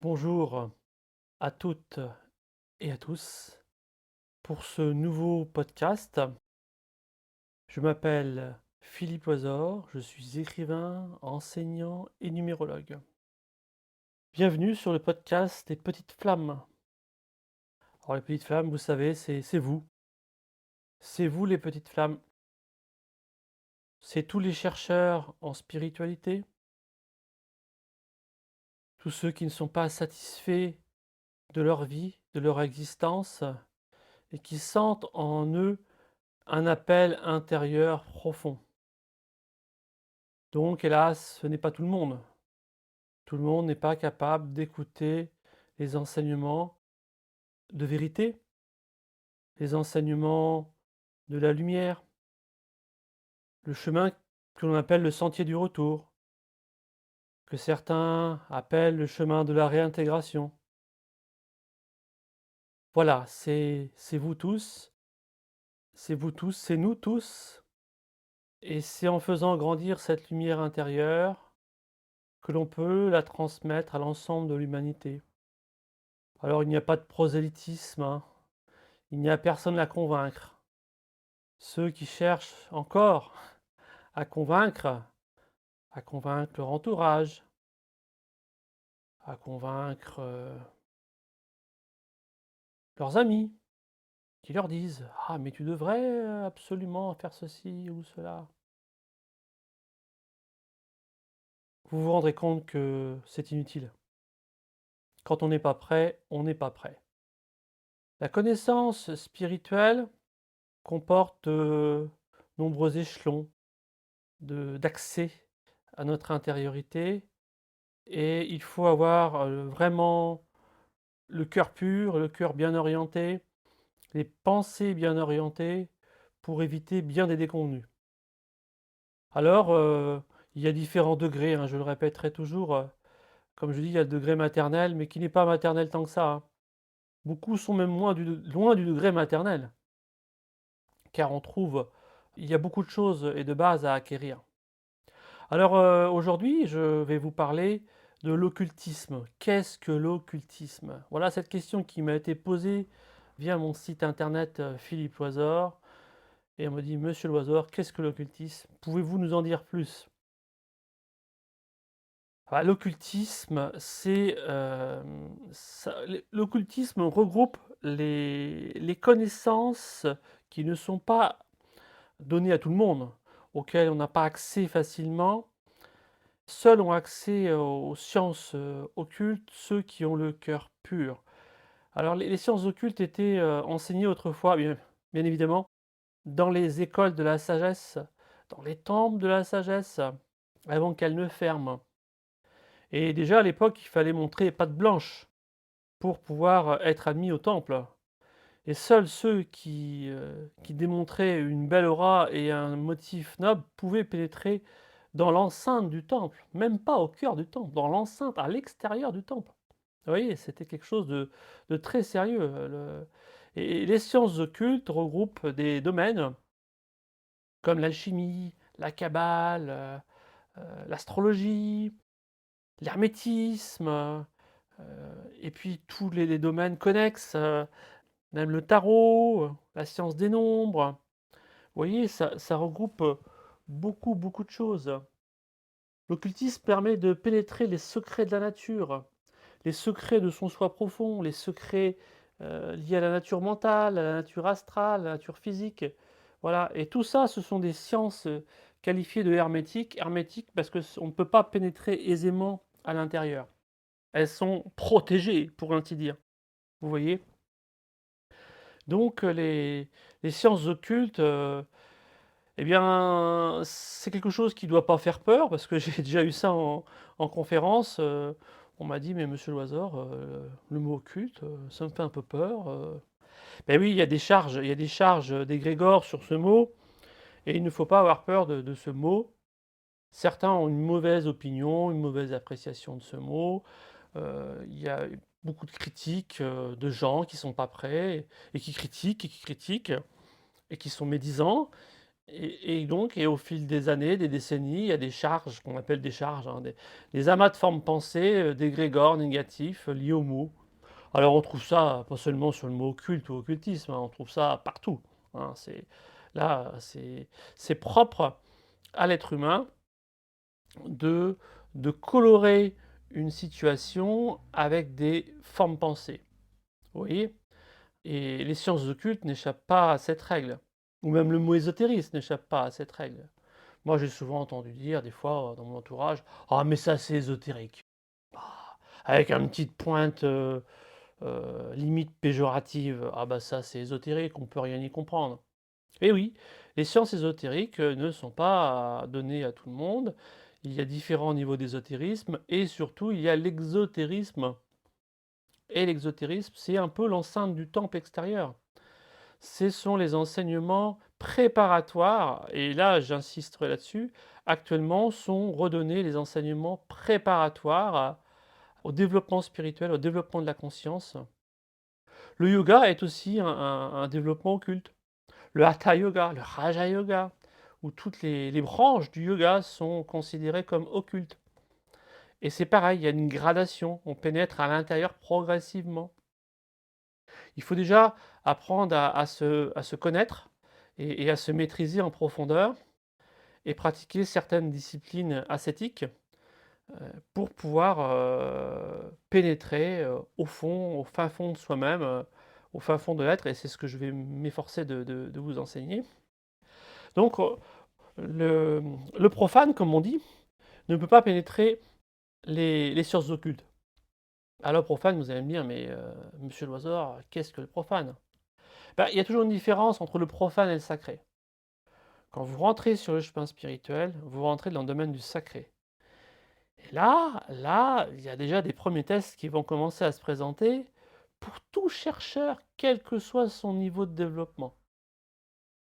Bonjour à toutes et à tous pour ce nouveau podcast. Je m'appelle Philippe Oisor, je suis écrivain, enseignant et numérologue. Bienvenue sur le podcast des petites flammes. Alors les petites flammes, vous savez, c'est vous. C'est vous les petites flammes. C'est tous les chercheurs en spiritualité, tous ceux qui ne sont pas satisfaits de leur vie, de leur existence, et qui sentent en eux un appel intérieur profond. Donc hélas, ce n'est pas tout le monde. Tout le monde n'est pas capable d'écouter les enseignements de vérité, les enseignements de la lumière, le chemin que l'on appelle le sentier du retour, que certains appellent le chemin de la réintégration. Voilà, c'est vous tous, c'est vous tous, c'est nous tous, et c'est en faisant grandir cette lumière intérieure que l'on peut la transmettre à l'ensemble de l'humanité. Alors il n'y a pas de prosélytisme, hein. Il n'y a personne à convaincre. Ceux qui cherchent encore à convaincre, leur entourage, à convaincre, leurs amis, qui leur disent: «Ah mais tu devrais, absolument faire ceci ou cela». Vous vous rendrez compte que c'est inutile. Quand on n'est pas prêt, on n'est pas prêt. La connaissance spirituelle comporte, nombreux échelons d'accès à notre intériorité, et il faut avoir, vraiment le cœur pur, le cœur bien orienté, les pensées bien orientées pour éviter bien des déconvenues. Alors, il y a différents degrés, hein, je le répéterai toujours, comme je dis, il y a le degré maternel, mais qui n'est pas maternel tant que ça, hein. Beaucoup sont même loin du degré maternel, car on trouve il y a beaucoup de choses et de bases à acquérir. Alors, aujourd'hui, je vais vous parler de l'occultisme. Qu'est-ce que l'occultisme? Voilà cette question qui m'a été posée via mon site internet, Philippe Loisor, et on me dit: «Monsieur Loisor, qu'est-ce que l'occultisme? Pouvez-vous nous en dire plus?» Ah, l'occultisme, c'est, l'occultisme regroupe les connaissances qui ne sont pas données à tout le monde, auxquelles on n'a pas accès facilement. Seuls ont accès aux sciences, occultes ceux qui ont le cœur pur. Alors les sciences occultes étaient, enseignées autrefois, bien évidemment, dans les écoles de la sagesse, dans les temples de la sagesse, avant qu'elles ne ferment. Et déjà à l'époque, il fallait montrer patte blanche pour pouvoir être admis au temple. Et seuls ceux qui démontraient une belle aura et un motif noble pouvaient pénétrer dans l'enceinte du temple, même pas au cœur du temple, dans l'enceinte, à l'extérieur du temple. Vous voyez, c'était quelque chose de très sérieux, et les sciences occultes regroupent des domaines comme l'alchimie, la kabbale, l'astrologie, l'hermétisme, et puis tous les domaines connexes, même le tarot, la science des nombres. Vous voyez, ça regroupe, beaucoup, beaucoup de choses. L'occultisme permet de pénétrer les secrets de la nature, les secrets de son soi profond, les secrets, liés à la nature mentale, à la nature astrale, à la nature physique. Voilà, et tout ça, ce sont des sciences, qualifiées de hermétiques. Hermétiques parce que on ne peut pas pénétrer aisément à l'intérieur. Elles sont protégées, pour ainsi dire. Vous voyez? Donc, les sciences occultes, eh bien, c'est quelque chose qui doit pas faire peur parce que j'ai déjà eu ça en conférence, on m'a dit: «Mais monsieur Loizor, le mot occulte, ça me fait un peu peur». Beh, oui, il y a des charges, d'égrégore sur ce mot, et il ne faut pas avoir peur de ce mot. Certains ont une mauvaise opinion, une mauvaise appréciation de ce mot. Il y a beaucoup de critiques, de gens qui sont pas prêts et qui critiquent et qui critiquent et qui sont médisants. Et au fil des années, des décennies, il y a des charges, qu'on appelle des charges, hein, des amas de formes pensées, d'égrégores négatifs liés aux mots. Alors on trouve ça pas seulement sur le mot occulte ou occultisme, hein, on trouve ça partout, hein. C'est propre à l'être humain de colorer une situation avec des formes pensées. Vous voyez? Et les sciences occultes n'échappent pas à cette règle, ou même le mot ésotériste n'échappe pas à cette règle. Moi, j'ai souvent entendu dire, des fois, dans mon entourage: «Ah mais ça, c'est ésotérique». Ah, avec une petite pointe, limite péjorative: «Ah bah ça, c'est ésotérique, on peut rien y comprendre». Et oui, les sciences ésotériques, ne sont pas données à tout le monde. Il y a différents niveaux d'ésotérisme et surtout il y a l'exotérisme. Et l'exotérisme, c'est un peu l'enceinte du temple extérieur. Ce sont les enseignements préparatoires, et là j'insisterai là-dessus, actuellement sont redonnés les enseignements préparatoires au développement spirituel, au développement de la conscience. Le yoga est aussi un développement occulte. Le hatha yoga, le raja yoga, où toutes les branches du yoga sont considérées comme occultes. Et c'est pareil, il y a une gradation, on pénètre à l'intérieur progressivement. Il faut déjà apprendre à se connaître et à se maîtriser en profondeur et pratiquer certaines disciplines ascétiques pour pouvoir pénétrer au fond, au fin fond de soi-même, au fin fond de l'être, et c'est ce que je vais m'efforcer de vous enseigner. Donc, le, le profane, comme on dit, ne peut pas pénétrer les sciences occultes. Alors, profane, vous allez me dire, mais monsieur Loisor, qu'est-ce que le profane? Ben, il y a toujours une différence entre le profane et le sacré. Quand vous rentrez sur le chemin spirituel, vous rentrez dans le domaine du sacré. Et là, il y a déjà des premiers tests qui vont commencer à se présenter pour tout chercheur, quel que soit son niveau de développement.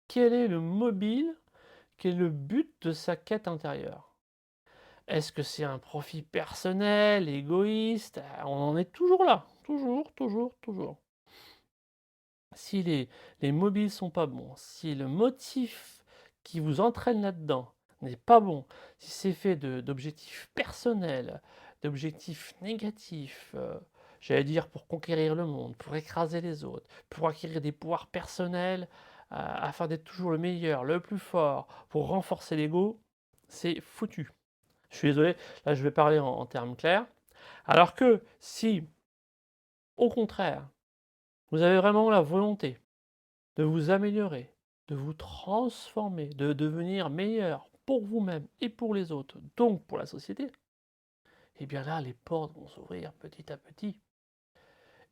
Quel est le mobile, quel est le but de sa quête intérieure? Est-ce que c'est un profit personnel, égoïste? On en est toujours là, toujours, toujours, toujours. Si les mobiles sont pas bons, si le motif qui vous entraîne là-dedans n'est pas bon, si c'est fait d'objectifs personnels, d'objectifs négatifs, j'allais dire pour conquérir le monde, pour écraser les autres, pour acquérir des pouvoirs personnels, afin d'être toujours le meilleur, le plus fort, pour renforcer l'ego, c'est foutu. Je suis désolé, là je vais parler en termes clairs. Alors que si, au contraire, vous avez vraiment la volonté de vous améliorer, de vous transformer, de devenir meilleur pour vous-même et pour les autres, donc pour la société, et bien là, les portes vont s'ouvrir petit à petit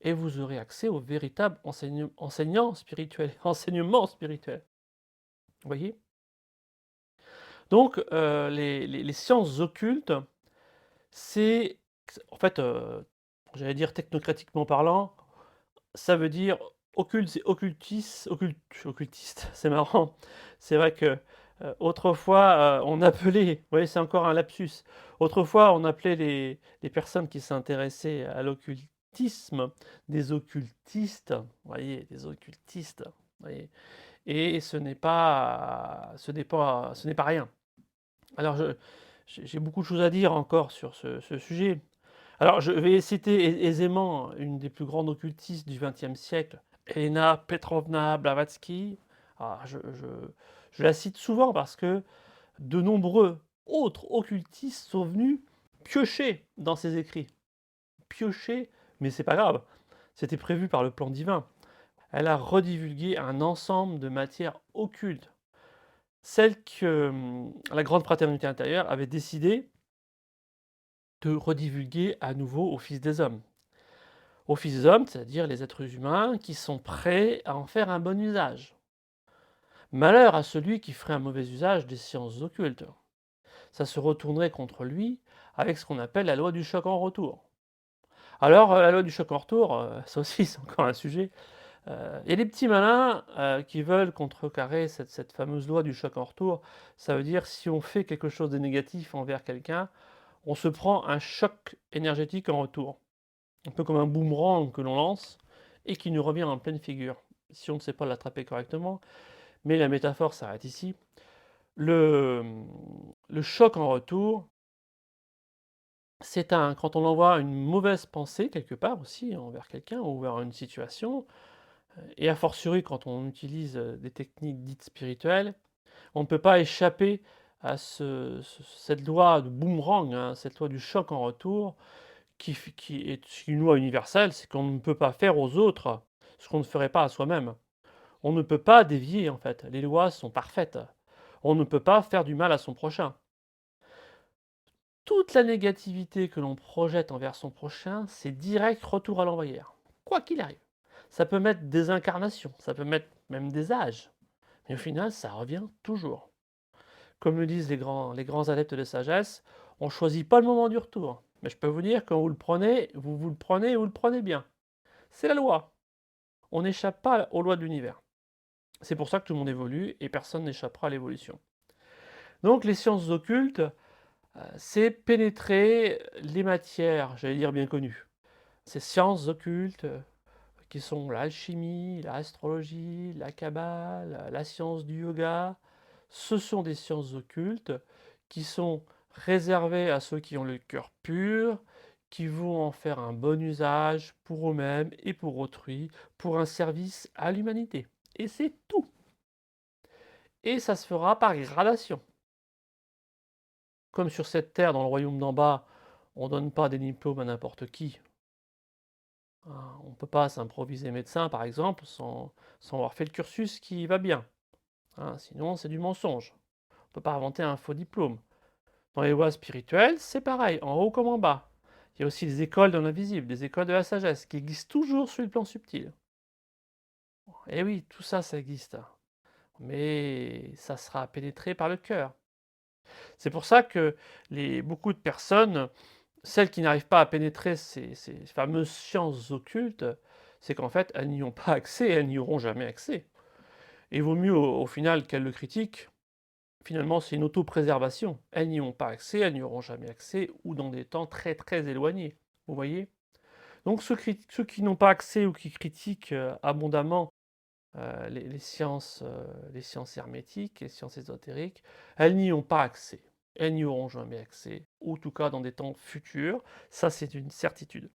et vous aurez accès au véritable enseignant spirituel, enseignement spirituel. Vous voyez? Donc, les sciences occultes, c'est en fait, j'allais dire technocratiquement parlant, ça veut dire occulte, c'est occultiste, c'est marrant. C'est vrai que, autrefois, on appelait, vous voyez, c'est encore un lapsus. Autrefois, on appelait les personnes qui s'intéressaient à l'occultisme des occultistes, vous voyez? Des occultistes, vous voyez? Et ce n'est pas rien. Alors j'ai beaucoup de choses à dire encore sur ce sujet. Alors, je vais citer aisément une des plus grandes occultistes du XXe siècle, Elena Petrovna Blavatsky. Ah, je la cite souvent parce que de nombreux autres occultistes sont venus piocher dans ses écrits. Piocher, mais c'est pas grave, c'était prévu par le plan divin. Elle a redivulgué un ensemble de matières occultes, celles que la Grande Fraternité intérieure avait décidé de redivulguer à nouveau aux fils des hommes. Aux fils des hommes, c'est-à-dire les êtres humains qui sont prêts à en faire un bon usage. Malheur à celui qui ferait un mauvais usage des sciences occultes. Ça se retournerait contre lui avec ce qu'on appelle la loi du choc en retour. Alors, la loi du choc en retour, ça aussi c'est encore un sujet. Il y a des petits malins qui veulent contrecarrer cette fameuse loi du choc en retour. Ça veut dire si on fait quelque chose de négatif envers quelqu'un, on se prend un choc énergétique en retour. Un peu comme un boomerang que l'on lance et qui nous revient en pleine figure, si on ne sait pas l'attraper correctement. Mais la métaphore s'arrête ici. Le, le choc en retour, quand on envoie une mauvaise pensée quelque part aussi envers quelqu'un ou vers une situation, et a fortiori quand on utilise, des techniques dites spirituelles, on ne peut pas échapper à cette loi de boomerang, hein, cette loi du choc en retour qui est une loi universelle, c'est qu'on ne peut pas faire aux autres ce qu'on ne ferait pas à soi-même. On ne peut pas dévier en fait, les lois sont parfaites. On ne peut pas faire du mal à son prochain. Toute la négativité que l'on projette envers son prochain, c'est direct retour à l'envoyeur, quoi qu'il arrive. Ça peut mettre des incarnations, ça peut mettre même des âges, mais au final, ça revient toujours. Comme le disent les grands adeptes de sagesse, on ne choisit pas le moment du retour. Mais je peux vous dire, quand vous le prenez, vous le prenez et vous le prenez bien. C'est la loi. On n'échappe pas aux lois de l'univers. C'est pour ça que tout le monde évolue et personne n'échappera à l'évolution. Donc les sciences occultes, c'est pénétrer les matières, j'allais dire bien connues. Ces sciences occultes qui sont l'alchimie, l'astrologie, la kabbale, la science du yoga, ce sont des sciences occultes qui sont réservées à ceux qui ont le cœur pur, qui vont en faire un bon usage pour eux-mêmes et pour autrui, pour un service à l'humanité. Et c'est tout. Et ça se fera par gradation. Comme sur cette terre, dans le royaume d'en bas, on ne donne pas des diplômes à n'importe qui. Hein, on ne peut pas s'improviser médecin, par exemple, sans avoir fait le cursus qui va bien. Hein, sinon, c'est du mensonge. On ne peut pas inventer un faux diplôme. Dans les lois spirituelles, c'est pareil, en haut comme en bas. Il y a aussi des écoles de l'invisible, des écoles de la sagesse, qui existent toujours sur le plan subtil. Et oui, tout ça, ça existe. Mais ça sera pénétré par le cœur. C'est pour ça que beaucoup de personnes, celles qui n'arrivent pas à pénétrer ces fameuses sciences occultes, c'est qu'en fait, elles n'y ont pas accès, elles n'y auront jamais accès. Et il vaut mieux au final qu'elles le critiquent. Finalement, c'est une autopréservation. Elles n'y ont pas accès, elles n'y auront jamais accès, ou dans des temps très très éloignés. Vous voyez? Donc ceux qui n'ont pas accès ou qui critiquent abondamment les sciences hermétiques, les sciences ésotériques, elles n'y ont pas accès. Elles n'y auront jamais accès, ou en tout cas dans des temps futurs. Ça, c'est une certitude.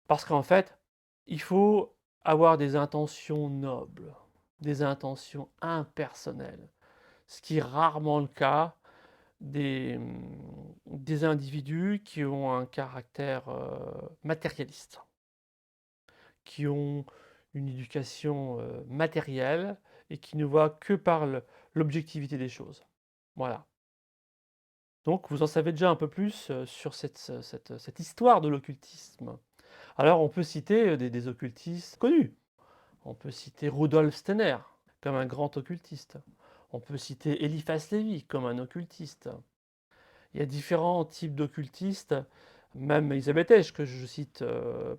Parce qu'en fait, il faut avoir des intentions nobles, des intentions impersonnelles, ce qui est rarement le cas des individus qui ont un caractère matérialiste, qui ont une éducation matérielle et qui ne voient que par l'objectivité des choses. Voilà. Donc vous en savez déjà un peu plus sur cette histoire de l'occultisme. Alors on peut citer des occultistes connus. On peut citer Rudolf Steiner comme un grand occultiste. On peut citer Eliphas Lévy comme un occultiste. Il y a différents types d'occultistes, même Elisabeth Esch, que je cite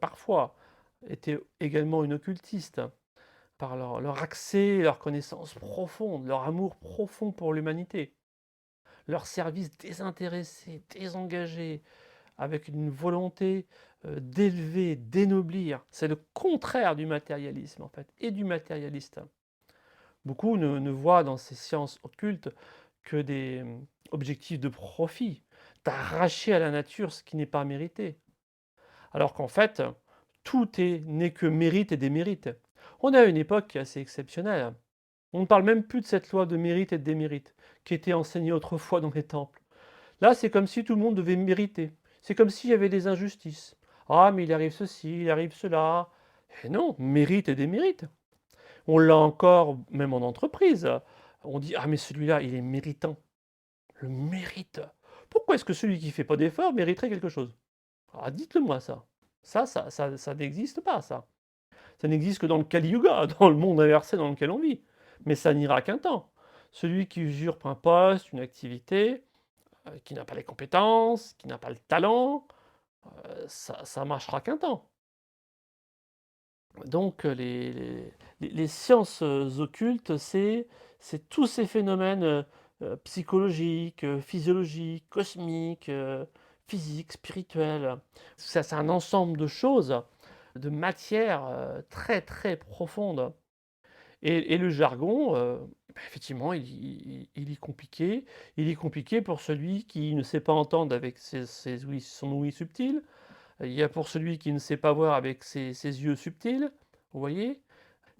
parfois, était également une occultiste, par leur accès, leur connaissance profonde, leur amour profond pour l'humanité, leur service désintéressé, désengagé, avec une volonté d'élever, d'énoblir. C'est le contraire du matérialisme, en fait, et du matérialiste. Beaucoup ne voient dans ces sciences occultes que des objectifs de profit, d'arracher à la nature ce qui n'est pas mérité. Alors qu'en fait, tout n'est que mérite et démérite. On est à une époque qui est assez exceptionnelle. On ne parle même plus de cette loi de mérite et de démérite qui était enseignée autrefois dans les temples. Là, c'est comme si tout le monde devait mériter. C'est comme s'il y avait des injustices. Ah, mais il arrive ceci, il arrive cela. Et non, mérite et démérite. On l'a encore, même en entreprise. On dit, ah mais celui-là, il est méritant. Le mérite. Pourquoi est-ce que celui qui ne fait pas d'effort mériterait quelque chose? Ah, dites-le moi ça. Ça n'existe pas, ça. Ça n'existe que dans le Kali Yuga, dans le monde inversé dans lequel on vit. Mais ça n'ira qu'un temps. Celui qui usurpe un poste, une activité, qui n'a pas les compétences, qui n'a pas le talent, ça marchera qu'un temps. Donc les sciences occultes, c'est tous ces phénomènes psychologiques, physiologiques, cosmiques, physiques, spirituels. Ça, c'est un ensemble de choses, de matières très très profondes. Et le jargon, Effectivement, il est compliqué. Il est compliqué pour celui qui ne sait pas entendre avec ses ouïes son ouïe subtile. Il y a pour celui qui ne sait pas voir avec ses yeux subtils, vous voyez?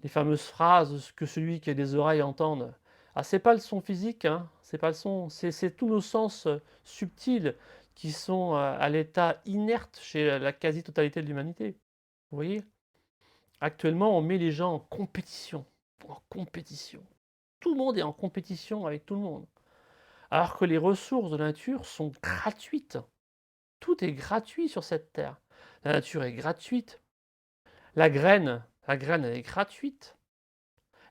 Les fameuses phrases que celui qui a des oreilles entende. Ah, c'est pas le son physique, hein, c'est pas le son, c'est tous nos sens, subtils qui sont, à l'état inerte chez la quasi-totalité de l'humanité. Vous voyez? Actuellement, on met les gens en compétition, en compétition. Tout le monde est en compétition avec tout le monde, alors que les ressources de la nature sont gratuites. Tout est gratuit sur cette terre. La nature est gratuite. La graine, elle est gratuite.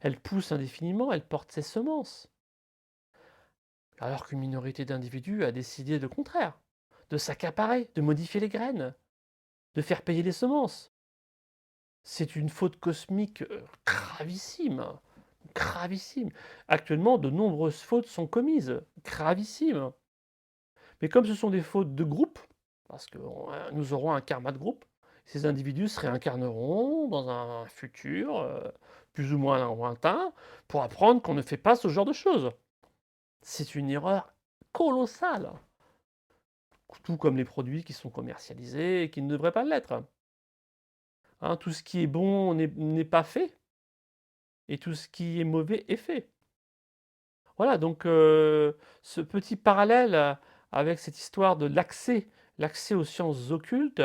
Elle pousse indéfiniment, elle porte ses semences. Alors qu'une minorité d'individus a décidé le contraire, de s'accaparer, de modifier les graines, de faire payer les semences. C'est une faute cosmique gravissime, gravissime. Actuellement, de nombreuses fautes sont commises, gravissimes. Mais comme ce sont des fautes de groupe, parce que nous aurons un karma de groupe, ces individus se réincarneront dans un futur plus ou moins lointain pour apprendre qu'on ne fait pas ce genre de choses. C'est une erreur colossale, tout comme les produits qui sont commercialisés et qui ne devraient pas l'être. Hein, tout ce qui est bon n'est pas fait, et tout ce qui est mauvais est fait. Voilà, donc ce petit parallèle avec cette histoire de l'accès aux sciences occultes,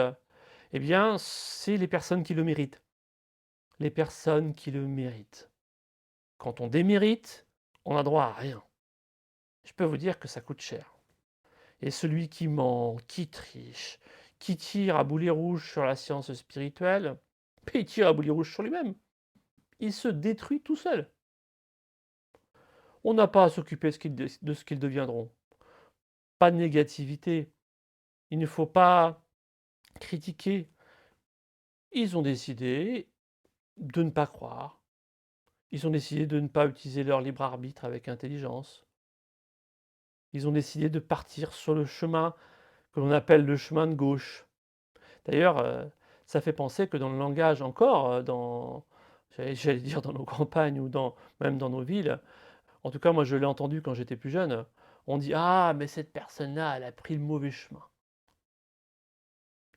eh bien, c'est les personnes qui le méritent. Les personnes qui le méritent. Quand on démérite, on n'a droit à rien. Je peux vous dire que ça coûte cher. Et celui qui ment, qui triche, qui tire à boulet rouge sur la science spirituelle, il tire à boulet rouge sur lui-même. Il se détruit tout seul. On n'a pas à s'occuper de ce qu'ils deviendront. Pas de négativité. Il ne faut pas critiquer. Ils ont décidé de ne pas croire. Ils ont décidé de ne pas utiliser leur libre arbitre avec intelligence. Ils ont décidé de partir sur le chemin que l'on appelle le chemin de gauche. D'ailleurs, ça fait penser que dans le langage encore, j'allais dire dans nos campagnes ou même dans nos villes, en tout cas moi je l'ai entendu quand j'étais plus jeune, on dit: «Ah mais cette personne-là, elle a pris le mauvais chemin.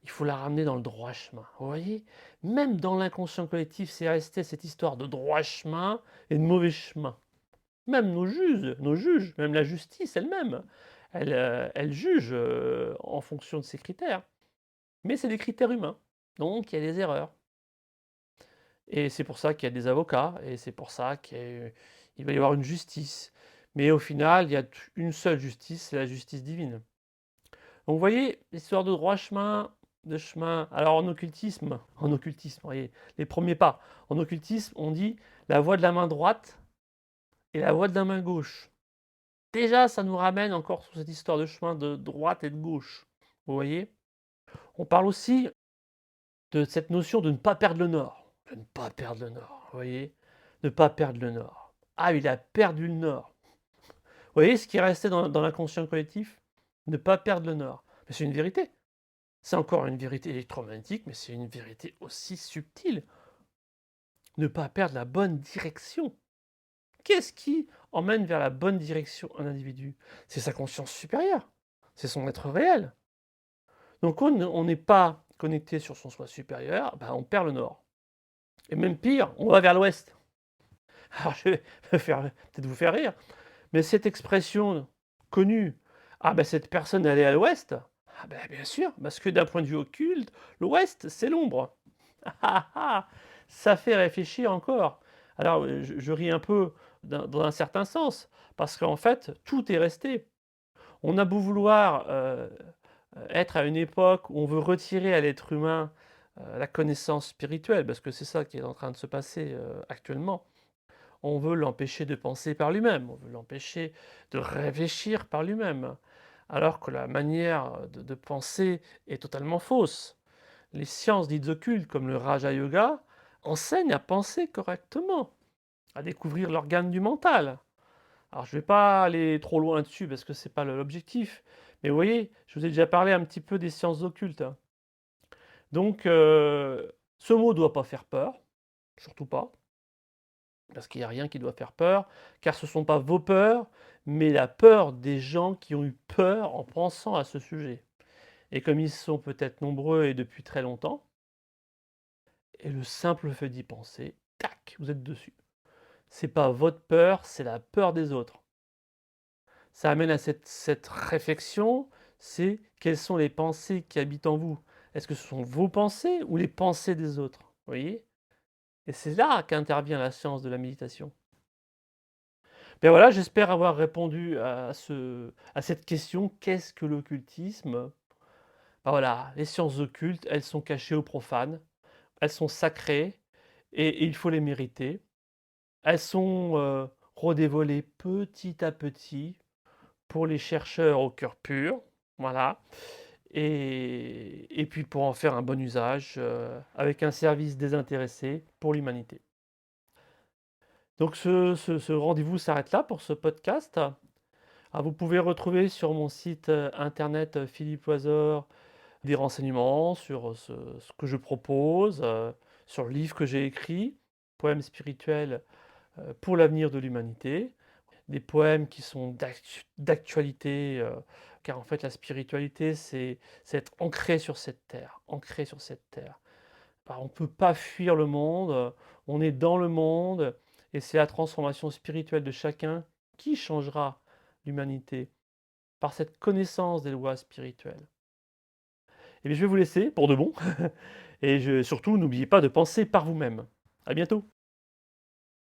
Il faut la ramener dans le droit chemin». Vous voyez? Même dans l'inconscient collectif, c'est resté cette histoire de droit chemin et de mauvais chemin. Même nos juges, même la justice elle-même, elle juge, en fonction de ces critères. Mais c'est des critères humains, donc il y a des erreurs. Et c'est pour ça qu'il y a des avocats et c'est pour ça qu'il va y avoir une justice. Mais au final, il y a une seule justice, c'est la justice divine. Donc vous voyez, l'histoire de droit chemin, de chemin. Alors en occultisme, vous voyez, les premiers pas. En occultisme, on dit la voie de la main droite et la voie de la main gauche. Déjà, ça nous ramène encore sur cette histoire de chemin de droite et de gauche. Vous voyez? On parle aussi de cette notion de ne pas perdre le nord. De ne pas perdre le nord, vous voyez? Ne pas perdre le nord. Ah, il a perdu le nord. Vous voyez ce qui est resté dans l'inconscient collectif? Ne pas perdre le nord. Mais c'est une vérité. C'est encore une vérité électromagnétique, mais c'est une vérité aussi subtile. Ne pas perdre la bonne direction. Qu'est-ce qui emmène vers la bonne direction un individu? C'est sa conscience supérieure. C'est son être réel. Donc on n'est pas connecté sur son soi supérieur, bah, on perd le nord. Et même pire, on va vers l'ouest. Alors je vais peut-être vous faire rire, mais cette expression connue: «Ah ben cette personne elle est à l'ouest», ah ben bien sûr, parce que d'un point de vue occulte, l'ouest c'est l'ombre. Ah ah! Ça fait réfléchir encore. Alors, je ris un peu dans un certain sens, parce qu'en fait, tout est resté. On a beau vouloir, être à une époque où on veut retirer à l'être humain, la connaissance spirituelle, parce que c'est ça qui est en train de se passer, actuellement. On veut l'empêcher de penser par lui-même, on veut l'empêcher de réfléchir par lui-même, alors que la manière de penser est totalement fausse. Les sciences dites occultes, comme le Raja Yoga, enseignent à penser correctement, à découvrir l'organe du mental. Alors je ne vais pas aller trop loin dessus parce que c'est pas l'objectif, mais vous voyez, je vous ai déjà parlé un petit peu des sciences occultes, hein. Donc ce mot ne doit pas faire peur, surtout pas. parce qu'il n'y a rien qui doit faire peur, car ce ne sont pas vos peurs, mais la peur des gens qui ont eu peur en pensant à ce sujet. Et comme ils sont peut-être nombreux et depuis très longtemps, et le simple fait d'y penser, tac, vous êtes dessus. C'est pas votre peur, c'est la peur des autres. Ça amène à cette réflexion, c'est quelles sont les pensées qui habitent en vous? Est-ce que ce sont vos pensées ou les pensées des autres? Vous voyez? Et c'est là qu'intervient la science de la méditation. Ben voilà, j'espère avoir répondu à cette question: «Qu'est-ce que l'occultisme?» Ben voilà, les sciences occultes, elles sont cachées aux profanes, elles sont sacrées et il faut les mériter. Elles sont, redévoilées petit à petit pour les chercheurs au cœur pur, voilà, et puis pour en faire un bon usage, avec un service désintéressé pour l'humanité. Donc ce rendez-vous s'arrête là pour ce podcast. Ah, vous pouvez retrouver sur mon site, internet, Philippe Loizor, des renseignements sur, ce que je propose, sur le livre que j'ai écrit, Poèmes spirituels, pour l'avenir de l'humanité. Des poèmes qui sont d'actualité, car en fait la spiritualité c'est être ancré sur cette terre, ancré sur cette terre. Bah, on ne peut pas fuir le monde, on est dans le monde et c'est la transformation spirituelle de chacun qui changera l'humanité par cette connaissance des lois spirituelles. Et bien je vais vous laisser pour de bon et surtout n'oubliez pas de penser par vous-même. À bientôt.